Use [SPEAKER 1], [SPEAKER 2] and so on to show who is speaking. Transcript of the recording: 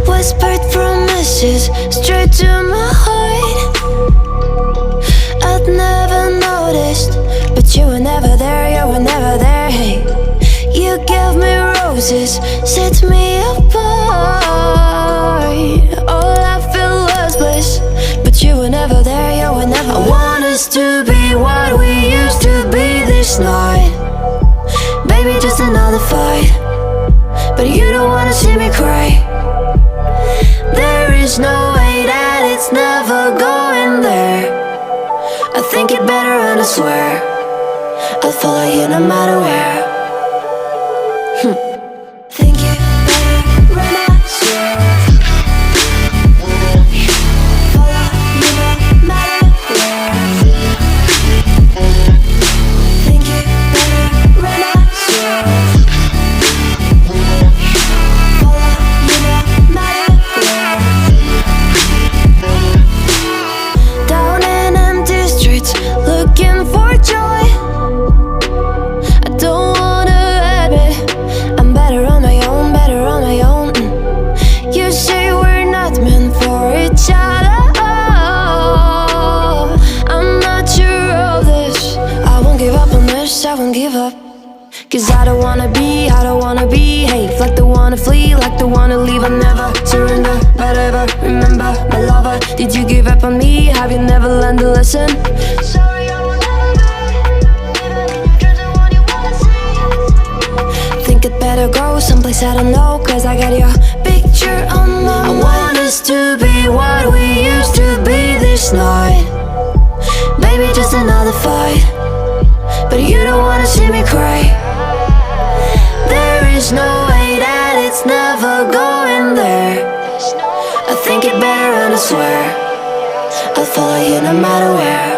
[SPEAKER 1] Whispered promises straight to my heart. I'd never noticed, but you were never there, you were never there. Hey, you gave me roses, set me apart. All I feel was bliss, but you were never there, you were never there. I want us to be what we used to be this night. Baby, just another fight, but you don't wanna see me cry. There is no way that it's never going there. I think it better and I swear I'll follow you no matter where. Think it better and I swear follow you no matter where. Think it better and I swear follow you no matter where. Down in empty streets, looking for joy. I don't wanna admit I'm better on my own, better on my own. You say we're not meant for each other. I'm not sure of this. I won't give up on this, I won't give up. Cause I don't wanna be, hey, like the one to flee, like the one to leave. I never surrender, but ever remember my lover. Did you give up on me? Have you never learned to listen? Sorry, I will never be, even in your dreams, the one you wanna see. Think it better go someplace I don't know, cause I got your picture on my mind. I want us to be what we used to be this night. Baby, just another fight, but you don't wanna see me cry. There is no way that it's never going there. I think it better and I swear I'll follow you no matter where.